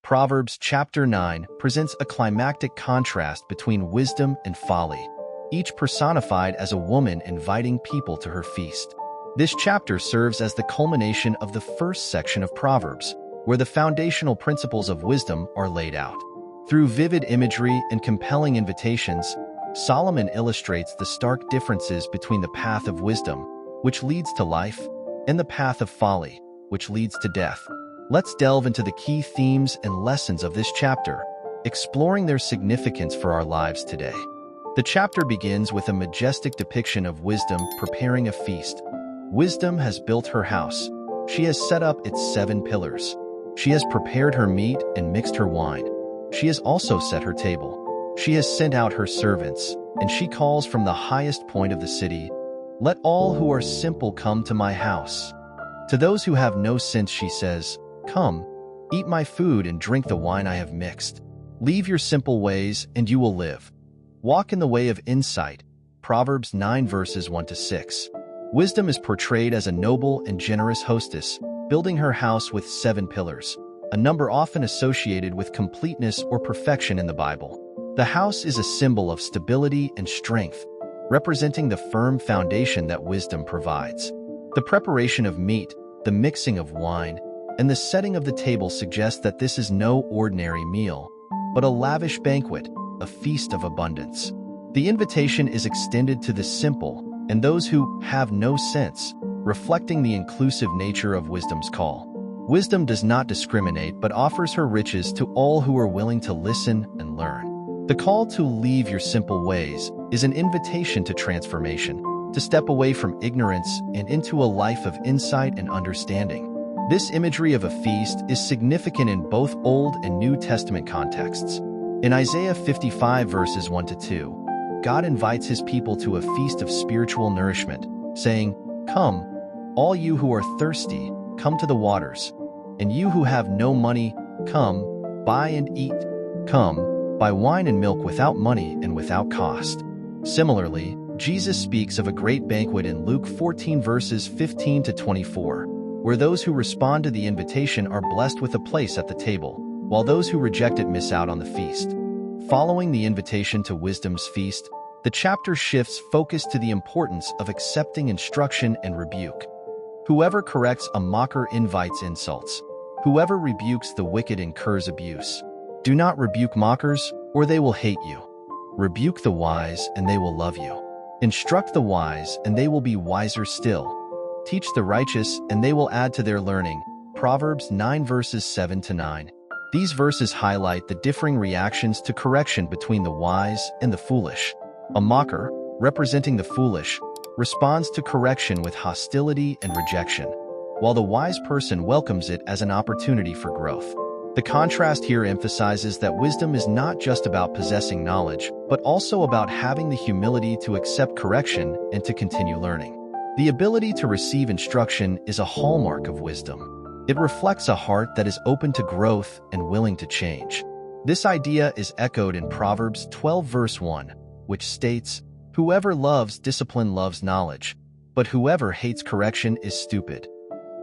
Proverbs chapter 9 presents a climactic contrast between wisdom and folly, each personified as a woman inviting people to her feast. This chapter serves as the culmination of the first section of Proverbs, where the foundational principles of wisdom are laid out. Through vivid imagery and compelling invitations, Solomon illustrates the stark differences between the path of wisdom, which leads to life, and the path of folly, which leads to death. Let's delve into the key themes and lessons of this chapter, exploring their significance for our lives today. The chapter begins with a majestic depiction of wisdom preparing a feast. Wisdom has built her house. She has set up its 7 pillars. She has prepared her meat and mixed her wine. She has also set her table. She has sent out her servants, and she calls from the highest point of the city, "Let all who are simple come to my house." To those who have no sense, she says, "Come, eat my food and drink the wine I have mixed. Leave your simple ways, and you will live. Walk in the way of insight." Proverbs 9 verses 1 to 6. Wisdom is portrayed as a noble and generous hostess, building her house with 7 pillars, a number often associated with completeness or perfection in the Bible. The house is a symbol of stability and strength, representing the firm foundation that wisdom provides. The preparation of meat, the mixing of wine, and the setting of the table suggest that this is no ordinary meal, but a lavish banquet, a feast of abundance. The invitation is extended to the simple and those who have no sense, reflecting the inclusive nature of wisdom's call. Wisdom does not discriminate but offers her riches to all who are willing to listen and learn. The call to leave your simple ways is an invitation to transformation, to step away from ignorance and into a life of insight and understanding. This imagery of a feast is significant in both Old and New Testament contexts. In Isaiah 55 verses 1 to 2, God invites his people to a feast of spiritual nourishment, saying, "Come, all you who are thirsty, come to the waters. And you who have no money, come, buy and eat. Come, buy wine and milk without money and without cost." Similarly, Jesus speaks of a great banquet in Luke 14 verses 15 to 24, where those who respond to the invitation are blessed with a place at the table, while those who reject it miss out on the feast. Following the invitation to wisdom's feast, the chapter shifts focus to the importance of accepting instruction and rebuke. Whoever corrects a mocker invites insults. Whoever rebukes the wicked incurs abuse. Do not rebuke mockers, or they will hate you. Rebuke the wise, and they will love you. Instruct the wise, and they will be wiser still. Teach the righteous, and they will add to their learning. Proverbs 9 verses 7 to 9. These verses highlight the differing reactions to correction between the wise and the foolish. A mocker, representing the foolish, responds to correction with hostility and rejection, while the wise person welcomes it as an opportunity for growth. The contrast here emphasizes that wisdom is not just about possessing knowledge, but also about having the humility to accept correction and to continue learning. The ability to receive instruction is a hallmark of wisdom. It reflects a heart that is open to growth and willing to change. This idea is echoed in Proverbs 12 verse 1, which states, "Whoever loves discipline loves knowledge, but whoever hates correction is stupid."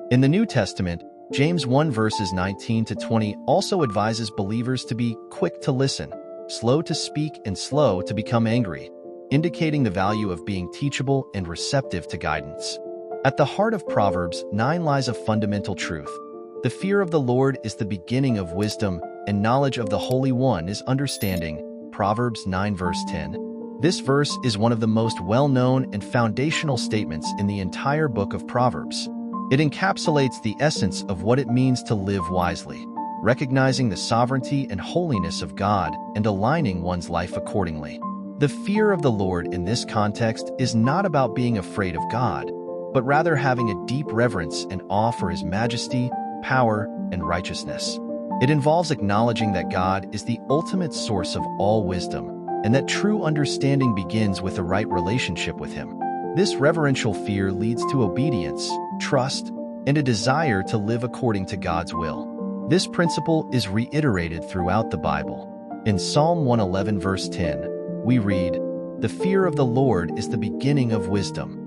In the New Testament, James 1 verses 19 to 20 also advises believers to be quick to listen, slow to speak, and slow to become angry, indicating the value of being teachable and receptive to guidance. At the heart of Proverbs 9 lies a fundamental truth. The fear of the Lord is the beginning of wisdom, and knowledge of the Holy One is understanding. Proverbs 9 verse 10. This verse is one of the most well-known and foundational statements in the entire book of Proverbs. It encapsulates the essence of what it means to live wisely, recognizing the sovereignty and holiness of God and aligning one's life accordingly. The fear of the Lord in this context is not about being afraid of God, but rather having a deep reverence and awe for his majesty, power, and righteousness. It involves acknowledging that God is the ultimate source of all wisdom, and that true understanding begins with a right relationship with him. This reverential fear leads to obedience, trust, and a desire to live according to God's will. This principle is reiterated throughout the Bible. In Psalm 111 verse 10, we read, "The fear of the Lord is the beginning of wisdom.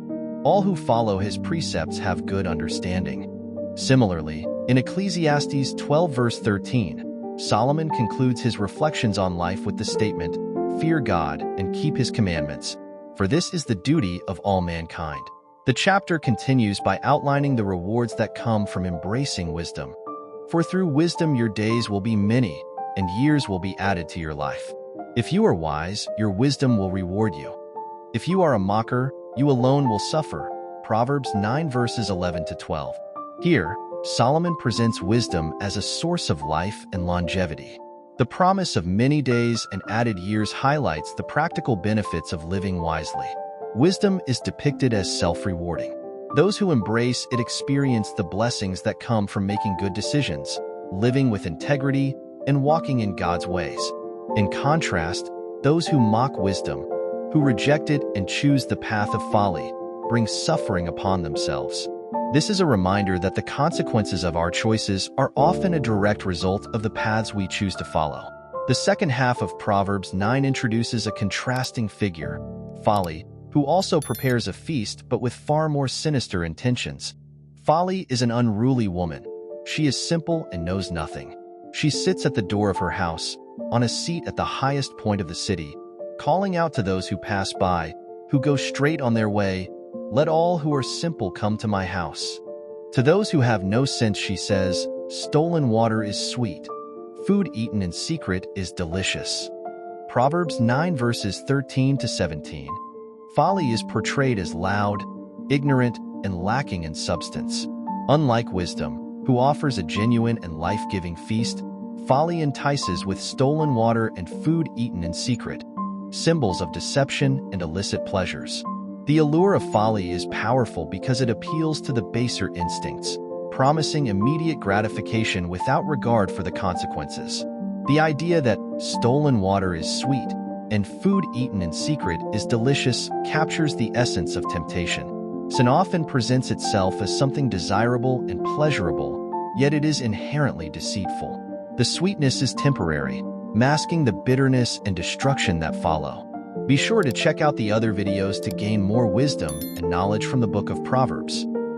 All who follow his precepts have good understanding." Similarly, in Ecclesiastes 12 verse 13, Solomon concludes his reflections on life with the statement, "Fear God and keep his commandments, for this is the duty of all mankind." The chapter continues by outlining the rewards that come from embracing wisdom. "For through wisdom your days will be many, and years will be added to your life. If you are wise, your wisdom will reward you. If you are a mocker, you alone will suffer." Proverbs 9 verses 11 to 12. Here, Solomon presents wisdom as a source of life and longevity. The promise of many days and added years highlights the practical benefits of living wisely. Wisdom is depicted as self-rewarding. Those who embrace it experience the blessings that come from making good decisions, living with integrity, and walking in God's ways. In contrast, those who mock wisdom, who reject it and choose the path of folly, bring suffering upon themselves. This is a reminder that the consequences of our choices are often a direct result of the paths we choose to follow. The second half of Proverbs 9 introduces a contrasting figure, Folly, who also prepares a feast but with far more sinister intentions. Folly is an unruly woman. She is simple and knows nothing. She sits at the door of her house, on a seat at the highest point of the city, calling out to those who pass by, who go straight on their way, "Let all who are simple come to my house." To those who have no sense, she says, "Stolen water is sweet. Food eaten in secret is delicious." Proverbs 9 verses 13 to 17. Folly is portrayed as loud, ignorant, and lacking in substance. Unlike wisdom, who offers a genuine and life-giving feast, folly entices with stolen water and food eaten in secret, symbols of deception and illicit pleasures. The allure of folly is powerful because it appeals to the baser instincts, promising immediate gratification without regard for the consequences. The idea that stolen water is sweet and food eaten in secret is delicious captures the essence of temptation. Sin often presents itself as something desirable and pleasurable, yet it is inherently deceitful. The sweetness is temporary, masking the bitterness and destruction that follow. Be sure to check out the other videos to gain more wisdom and knowledge from the book of Proverbs.